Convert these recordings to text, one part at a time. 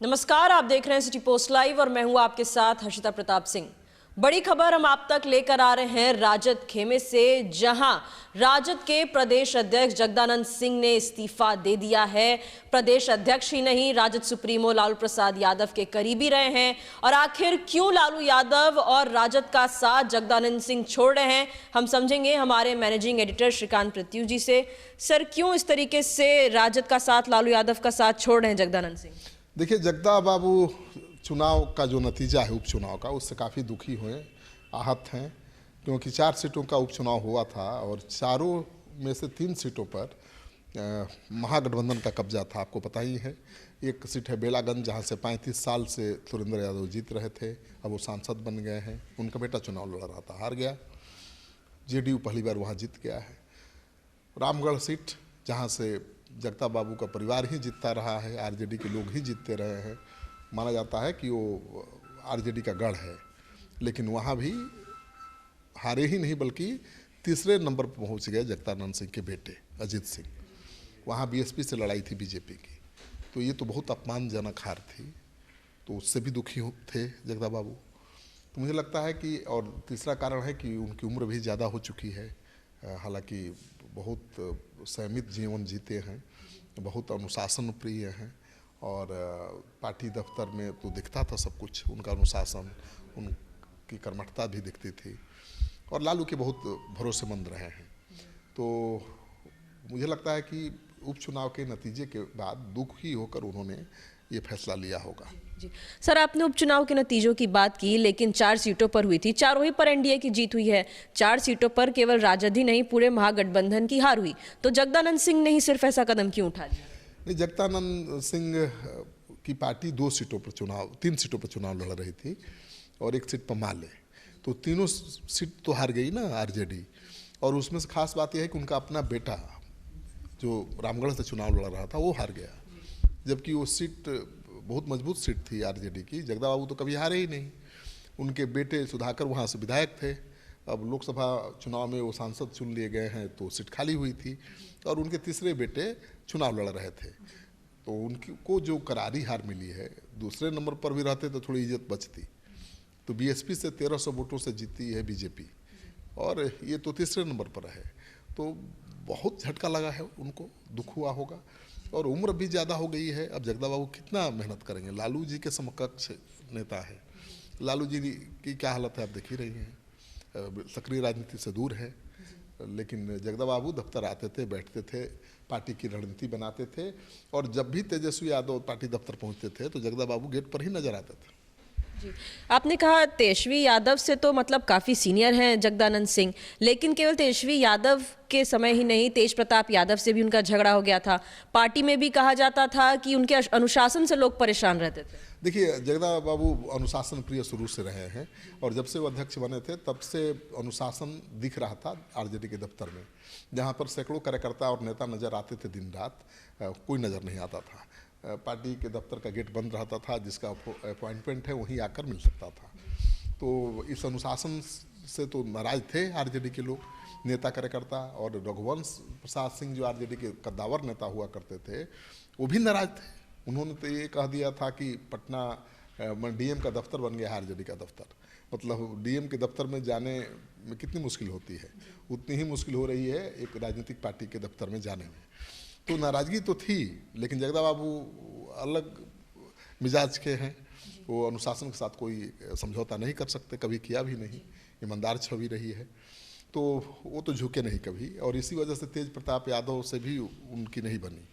नमस्कार, आप देख रहे हैं सिटी पोस्ट लाइव और मैं हूं आपके साथ हर्षिता प्रताप सिंह। बड़ी खबर हम आप तक लेकर आ रहे हैं राजद खेमे से, जहां राजद के प्रदेश अध्यक्ष जगदानंद सिंह ने इस्तीफा दे दिया है। प्रदेश अध्यक्ष ही नहीं, राजद सुप्रीमो लालू प्रसाद यादव के करीबी रहे हैं। और आखिर क्यों लालू यादव और राजद का साथ जगदानंद सिंह छोड़ रहे हैं, हम समझेंगे हमारे मैनेजिंग एडिटर श्रीकांत पृथ्वी जी से। सर, क्यों इस तरीके से राजद का साथ, लालू यादव का साथ छोड़ रहे हैं जगदानंद सिंह? देखिए, जगदा बाबू चुनाव का जो नतीजा है उपचुनाव का, उससे काफ़ी दुखी हुए, आहत हैं, क्योंकि 4 सीटों का उपचुनाव हुआ था और चारों में से 3 सीटों पर महागठबंधन का कब्जा था। आपको पता ही है। एक सीट है बेलागंज, जहां से 35 साल से सुरेंद्र यादव जीत रहे थे, अब वो सांसद बन गए हैं। उनका बेटा चुनाव लड़ रहा था, हार गया। जेडीयू पहली बार वहाँ जीत गया है। रामगढ़ सीट, जहाँ से जगता बाबू का परिवार ही जीतता रहा है, आरजेडी के लोग ही जीतते रहे हैं, माना जाता है कि वो आरजेडी का गढ़ है, लेकिन वहाँ भी हारे ही नहीं बल्कि तीसरे नंबर पर पहुँच गए जगदानंद सिंह के बेटे अजीत सिंह। वहाँ बीएसपी से लड़ाई थी बीजेपी की, तो ये तो बहुत अपमानजनक हार थी, तो उससे भी दुखी थे जगदा बाबू। तो मुझे लगता है कि, और तीसरा कारण है कि उनकी उम्र भी ज़्यादा हो चुकी है। हालांकि बहुत संयमित जीवन जीते हैं, बहुत अनुशासन प्रिय हैं, और पार्टी दफ्तर में तो दिखता था सब कुछ, उनका अनुशासन, उनकी कर्मठता भी दिखती थी, और लालू के बहुत भरोसेमंद रहे हैं। तो मुझे लगता है कि उपचुनाव के नतीजे के बाद दुखी होकर उन्होंने ये फैसला लिया होगा। जी सर, आपने उपचुनाव के नतीजों की बात की, लेकिन 4 सीटों पर हुई थी, चारों ही पर एनडीए की जीत हुई है। 4 सीटों पर केवल राजद ही नहीं, पूरे महागठबंधन की हार हुई। तो जगदानंद सिंह ने ही सिर्फ ऐसा कदम क्यों उठा लिया? नहीं, जगदानंद सिंह की पार्टी 3 सीटों पर चुनाव लड़ रही थी और 1 सीट पर माले, तो तीनों सीट तो हार गई ना आरजेडी। और उसमें से खास बात यह है कि उनका अपना बेटा जो रामगढ़ से चुनाव लड़ रहा था वो हार गया, जबकि वो सीट बहुत मजबूत सीट थी आरजेडी की। जगदा बाबू तो कभी हारे ही नहीं। उनके बेटे सुधाकर वहाँ से विधायक थे, अब लोकसभा चुनाव में वो सांसद चुन लिए गए हैं, तो सीट खाली हुई थी, और उनके तीसरे बेटे चुनाव लड़ रहे थे। तो उनकी को जो करारी हार मिली है, दूसरे नंबर पर भी रहते तो थोड़ी इज्जत बचती। तो बीएसपी से 1300 वोटों से जीती है बीजेपी, और ये तो तीसरे नंबर पर है। तो बहुत झटका लगा है उनको, दुख हुआ होगा, और उम्र भी ज़्यादा हो गई है। अब जगदा बाबू कितना मेहनत करेंगे? लालू जी के समकक्ष नेता है। लालू जी की क्या हालत है आप देख ही रही हैं, सक्रिय राजनीति से दूर है, लेकिन जगदा बाबू दफ्तर आते थे, बैठते थे, पार्टी की रणनीति बनाते थे, और जब भी तेजस्वी यादव पार्टी दफ्तर पहुंचते थे तो जगदा बाबू गेट पर ही नजर आते थे। जी, आपने कहा तेजस्वी यादव से तो मतलब काफ़ी सीनियर हैं जगदानंद सिंह, लेकिन केवल तेजस्वी यादव के समय ही नहीं, तेज प्रताप यादव से भी उनका झगड़ा हो गया था। पार्टी में भी कहा जाता था कि उनके अनुशासन से लोग परेशान रहते थे। देखिए, जगदा बाबू अनुशासन प्रिय शुरू से रहे हैं, और जब से वो अध्यक्ष बने थे तब से अनुशासन दिख रहा था आरजेडी के दफ्तर में, जहाँ पर सैकड़ों कार्यकर्ता और नेता नजर आते थे दिन रात, कोई नज़र नहीं आता था। पार्टी के दफ्तर का गेट बंद रहता था, जिसका अपॉइंटमेंट है वहीं आकर मिल सकता था। तो इस अनुशासन से तो नाराज थे आरजेडी के लोग, नेता कार्यकर्ता, और रघुवंश प्रसाद सिंह जो आरजेडी के कद्दावर नेता हुआ करते थे, वो भी नाराज थे। उन्होंने तो ये कह दिया था कि पटना डीएम का दफ्तर बन गया आरजेडी का दफ्तर, मतलब डीएम के दफ्तर में जाने में कितनी मुश्किल होती है, उतनी ही मुश्किल हो रही है एक राजनीतिक पार्टी के दफ्तर में जाने में। तो नाराजगी तो थी, लेकिन जगदा बाबू अलग मिजाज के हैं, वो अनुशासन के साथ कोई समझौता नहीं कर सकते, कभी किया भी नहीं, ईमानदार छवि रही है, तो वो तो झुके नहीं कभी। और इसी वजह से तेज प्रताप यादव से भी उनकी नहीं बनी,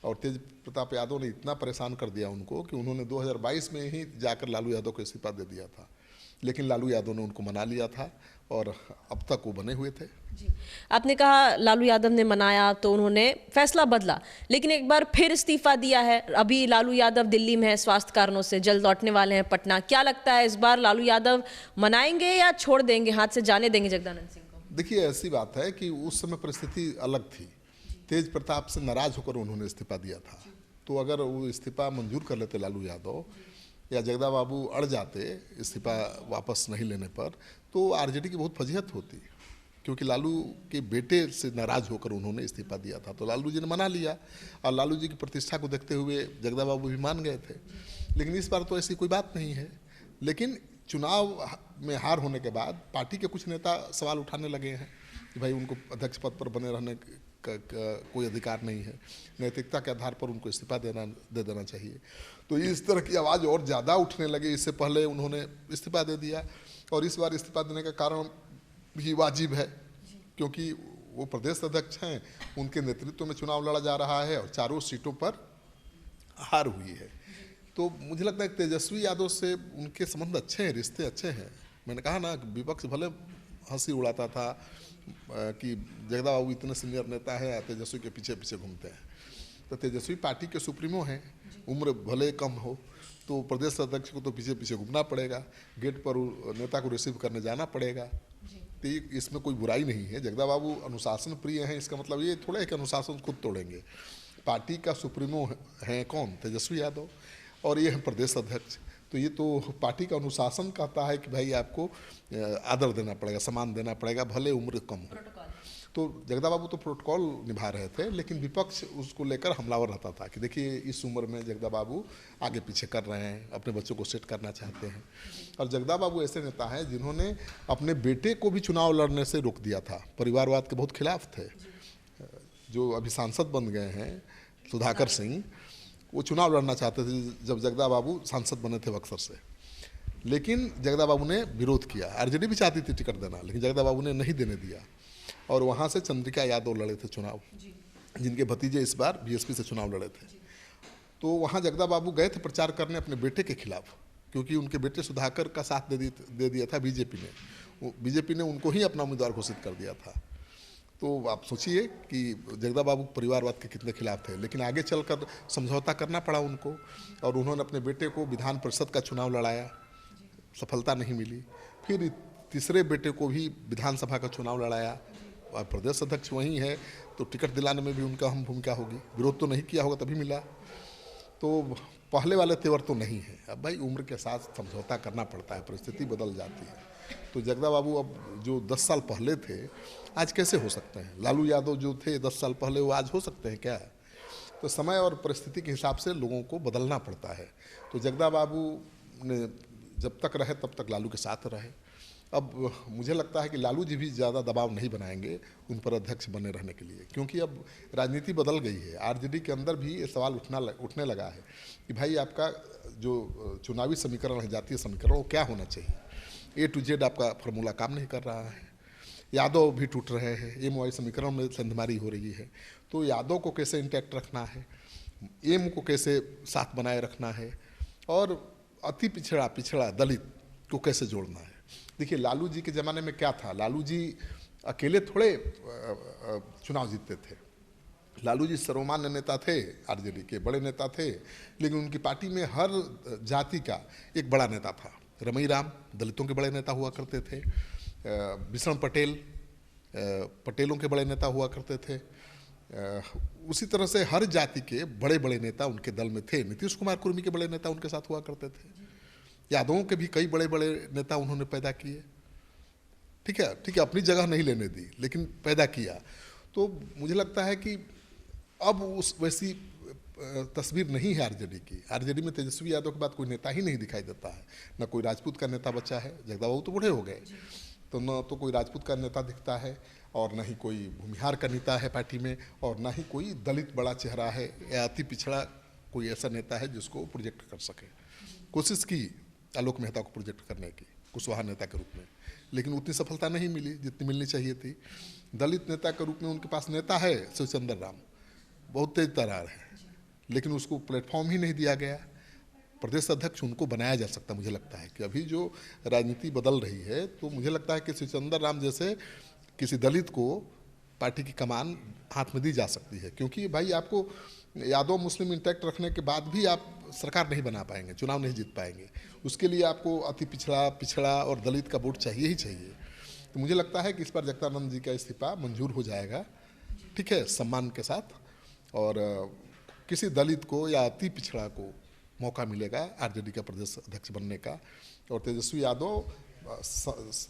और तेज प्रताप यादव ने इतना परेशान कर दिया उनको कि उन्होंने 2022 में ही जाकर लालू यादव को इस्तीफा दे दिया था, लेकिन लालू यादव ने उनको मना लिया था, और अब तक वो बने हुए थे। जी, आपने कहा लालू यादव ने मनाया तो उन्होंने फैसला बदला, लेकिन एक बार फिर इस्तीफा दिया है। अभी लालू यादव दिल्ली में है स्वास्थ्य कारणों से, जल्द लौटने वाले हैं पटना। क्या लगता है, इस बार लालू यादव मनाएंगे या छोड़ देंगे, हाथ से जाने देंगे जगदानंद सिंह को? देखिए, ऐसी बात है कि उस समय परिस्थिति अलग थी। तेज प्रताप से नाराज होकर उन्होंने इस्तीफा दिया था, तो अगर वो इस्तीफा मंजूर कर लेते लालू यादव, या जगदा बाबू अड़ जाते इस्तीफा वापस नहीं लेने पर, तो आरजेडी की बहुत फजीहत होती, क्योंकि लालू के बेटे से नाराज होकर उन्होंने इस्तीफा दिया था। तो लालू जी ने मना लिया, और लालू जी की प्रतिष्ठा को देखते हुए जगदा बाबू भी मान गए थे। लेकिन इस बार तो ऐसी कोई बात नहीं है। लेकिन चुनाव में हार होने के बाद पार्टी के कुछ नेता सवाल उठाने लगे हैं कि भाई उनको अध्यक्ष पद पर बने रहने का कोई अधिकार नहीं है, नैतिकता के आधार पर उनको इस्तीफा दे देना चाहिए। तो इस तरह की आवाज़ और ज़्यादा उठने लगी। इससे पहले उन्होंने इस्तीफा दे दिया और इस बार इस्तीफा देने का कारण भी वाजिब है, क्योंकि वो प्रदेश अध्यक्ष हैं, उनके नेतृत्व में चुनाव लड़ा जा रहा है और चारों सीटों पर हार हुई है। तो मुझे लगता है तेजस्वी यादव से उनके संबंध अच्छे हैं, रिश्ते अच्छे हैं। मैंने कहा ना, विपक्ष भले हंसी उड़ाता था कि जगदा बाबू इतने सीनियर नेता है, तेजस्वी के पीछे पीछे घूमते हैं। तो तेजस्वी पार्टी के सुप्रीमो हैं, उम्र भले कम हो तो प्रदेश अध्यक्ष को तो पीछे पीछे घूमना पड़ेगा, गेट पर नेता को रिसीव करने जाना पड़ेगा। तो इसमें कोई बुराई नहीं है। जगदा बाबू अनुशासन प्रिय हैं, इसका मतलब ये थोड़ा है कि अनुशासन खुद तोड़ेंगे। पार्टी का सुप्रीमो है कौन? तेजस्वी यादव, और ये है प्रदेश अध्यक्ष। तो ये तो पार्टी का अनुशासन कहता है कि भाई आपको आदर देना पड़ेगा, सम्मान देना पड़ेगा, भले उम्र कम हो। तो जगदा बाबू तो प्रोटोकॉल निभा रहे थे, लेकिन विपक्ष उसको लेकर हमलावर रहता था कि देखिए इस उम्र में जगदा बाबू आगे पीछे कर रहे हैं, अपने बच्चों को सेट करना चाहते हैं। और जगदा बाबू ऐसे नेता हैं जिन्होंने अपने बेटे को भी चुनाव लड़ने से रोक दिया था, परिवारवाद के बहुत खिलाफ थे। जो अभी सांसद बन गए हैं सुधाकर सिंह, वो चुनाव लड़ना चाहते थे जब जगदा बाबू सांसद बने थे बक्सर से, लेकिन जगदा बाबू ने विरोध किया। आरजेडी भी चाहती थी टिकट देना, लेकिन जगदा बाबू ने नहीं देने दिया और वहाँ से चंद्रिका यादव लड़े थे चुनाव, जिनके भतीजे इस बार बीएसपी से चुनाव लड़े थे। तो वहाँ जगदा बाबू गए थे प्रचार करने अपने बेटे के खिलाफ, क्योंकि उनके बेटे सुधाकर का साथ दे दिया था बीजेपी ने। बीजेपी ने उनको ही अपना उम्मीदवार घोषित कर दिया था। तो आप सोचिए कि जगदा बाबू परिवारवाद के कितने खिलाफ थे, लेकिन आगे चलकर समझौता करना पड़ा उनको और उन्होंने अपने बेटे को विधान परिषद का चुनाव लड़ाया, सफलता नहीं मिली। फिर तीसरे बेटे को भी विधानसभा का चुनाव लड़ाया और प्रदेश अध्यक्ष वही है, तो टिकट दिलाने में भी उनका अहम भूमिका होगी। विरोध तो नहीं किया होगा तभी मिला। तो पहले वाले तेवर तो नहीं है। अब भाई उम्र के साथ समझौता करना पड़ता है, परिस्थिति बदल जाती है। तो जगदा बाबू अब जो 10 साल पहले थे आज कैसे हो सकते हैं? लालू यादव जो थे 10 साल पहले वो आज हो सकते हैं क्या? तो समय और परिस्थिति के हिसाब से लोगों को बदलना पड़ता है। तो जगदा बाबू ने जब तक रहे तब तक लालू के साथ रहे। अब मुझे लगता है कि लालू जी भी ज़्यादा दबाव नहीं बनाएंगे उन पर अध्यक्ष बने रहने के लिए, क्योंकि अब राजनीति बदल गई है। आरजेडी के अंदर भी ये सवाल उठने लगा है कि भाई आपका जो चुनावी समीकरण है, जातीय समीकरण, वो क्या होना चाहिए। A to Z आपका फार्मूला काम नहीं कर रहा है। यादव भी टूट रहे हैं, एम समीकरण में संधमारी हो रही है। तो यादव को कैसे इंटैक्ट रखना है, एम को कैसे साथ बनाए रखना है, और अति पिछड़ा दलित को कैसे जोड़ना है। देखिए लालू जी के ज़माने में क्या था, लालू जी अकेले थोड़े चुनाव जीतते थे। लालू जी सर्वमान्य नेता थे, आरजेडी के बड़े नेता थे, लेकिन उनकी पार्टी में हर जाति का एक बड़ा नेता था। रमई राम दलितों के बड़े नेता हुआ करते थे, बिशन पटेल पटेलों के बड़े नेता हुआ करते थे। उसी तरह से हर जाति के बड़े बड़े नेता उनके दल में थे। नीतीश कुमार कुर्मी के बड़े नेता उनके साथ हुआ करते थे। यादवों के भी कई बड़े बड़े नेता उन्होंने पैदा किए। ठीक है, अपनी जगह नहीं लेने दी, लेकिन पैदा किया। तो मुझे लगता है कि अब उस वैसी तस्वीर नहीं है आरजेडी की। आरजेडी में तेजस्वी यादव के बाद कोई नेता ही नहीं दिखाई देता है। न कोई राजपूत का नेता बचा है, जगदा बाबू तो बूढ़े हो गए, तो न तो कोई राजपूत का नेता दिखता है और न ही कोई भूमिहार का नेता है पार्टी में, और न ही कोई दलित बड़ा चेहरा है या अति पिछड़ा कोई ऐसा नेता है जिसको प्रोजेक्ट कर सके। कोशिश की आलोक मेहता को प्रोजेक्ट करने की कुशवाहा नेता के रूप में, लेकिन उतनी सफलता नहीं मिली जितनी मिलनी चाहिए थी। दलित नेता के रूप में उनके पास नेता है शिवचंद्र राम, बहुत तेज तर्रार है, लेकिन उसको प्लेटफॉर्म ही नहीं दिया गया। प्रदेश अध्यक्ष उनको बनाया जा सकता। मुझे लगता है कि अभी जो राजनीति बदल रही है, तो मुझे लगता है कि शिवचंद्र राम जैसे किसी दलित को पार्टी की कमान हाथ में दी जा सकती है, क्योंकि भाई आपको यादव मुस्लिम इंटैक्ट रखने के बाद भी आप सरकार नहीं बना पाएंगे, चुनाव नहीं जीत पाएंगे। उसके लिए आपको अति पिछड़ा और दलित का वोट चाहिए ही चाहिए। तो मुझे लगता है कि इस पर जगदानंद जी का इस्तीफा मंजूर हो जाएगा, ठीक है, सम्मान के साथ, और किसी दलित को या अति पिछड़ा को मौका मिलेगा आरजेडी का प्रदेश अध्यक्ष बनने का। और तेजस्वी यादव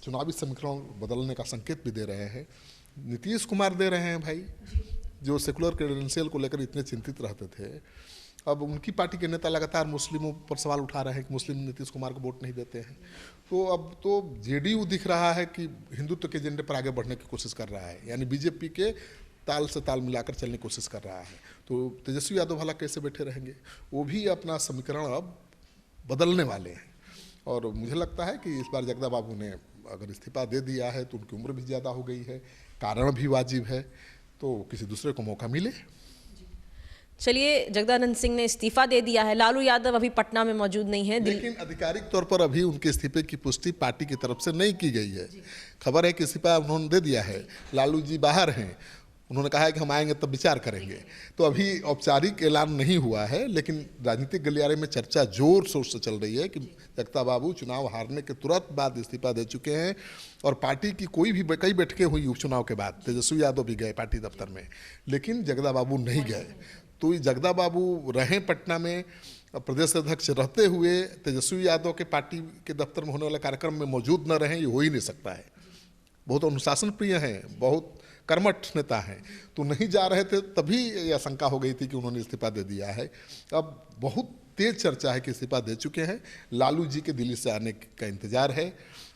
चुनावी समीकरण बदलने का संकेत भी दे रहे हैं। नीतीश कुमार दे रहे हैं भाई, जो सेकुलर क्रेडेंशियल को लेकर इतने चिंतित रहते थे। अब उनकी पार्टी के नेता लगातार मुस्लिमों पर सवाल उठा रहे हैं कि मुस्लिम नीतीश कुमार को वोट नहीं देते हैं। तो अब तो जेडीयू दिख रहा है कि हिंदुत्व के एजेंडे पर आगे बढ़ने की कोशिश कर रहा है, यानी बीजेपी के ताल से ताल मिलाकर चलने की कोशिश कर रहा है। तो तेजस्वी यादव भला कैसे बैठे रहेंगे? वो भी अपना समीकरण अब बदलने वाले हैं। और मुझे लगता है कि इस बार जगदा बाबू ने अगर इस्तीफा दे दिया है तो उनकी उम्र भी ज़्यादा हो गई है, कारण भी वाजिब है, तो किसी दूसरे को मौका मिले। चलिए, जगदानंद सिंह ने इस्तीफा दे दिया है, लालू यादव अभी पटना में मौजूद नहीं है, लेकिन आधिकारिक तौर पर अभी उनके इस्तीफे की पुष्टि पार्टी की तरफ से नहीं की गई है। खबर है कि इस्तीफा उन्होंने दे दिया है, लालू जी बाहर हैं, उन्होंने कहा है कि हम आएंगे तब विचार करेंगे। तो अभी औपचारिक ऐलान नहीं हुआ है, लेकिन राजनीतिक गलियारे में चर्चा जोर शोर से चल रही है कि जगदा बाबू चुनाव हारने के तुरंत बाद इस्तीफा दे चुके हैं। और पार्टी की कई बैठकें हुई उपचुनाव के बाद, तेजस्वी यादव भी गए पार्टी दफ्तर में, लेकिन जगदा बाबू नहीं गए। तो ये जगदा बाबू रहें पटना में, प्रदेश अध्यक्ष रहते हुए तेजस्वी यादव के पार्टी के दफ्तर में होने वाले कार्यक्रम में मौजूद न रहें, ये हो ही नहीं सकता है। बहुत अनुशासन प्रिय हैं, बहुत कर्मठ नेता हैं, तो नहीं जा रहे थे, तभी यह आशंका हो गई थी कि उन्होंने इस्तीफा दे दिया है। अब बहुत तेज चर्चा है कि इस्तीफा दे चुके हैं। लालू जी के दिल्ली से आने का इंतजार है,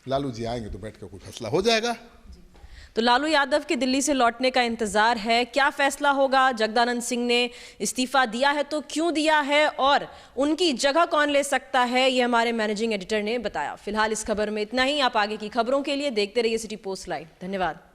लालू जी आएंगे तो बैठ कर कोई फैसला हो जाएगा। तो लालू यादव के दिल्ली से लौटने का इंतजार है, क्या फैसला होगा? जगदानंद सिंह ने इस्तीफा दिया है तो क्यों दिया है, और उनकी जगह कौन ले सकता है, ये हमारे मैनेजिंग एडिटर ने बताया। फिलहाल इस खबर में इतना ही। आप आगे की खबरों के लिए देखते रहिए सिटी पोस्ट लाइव। धन्यवाद।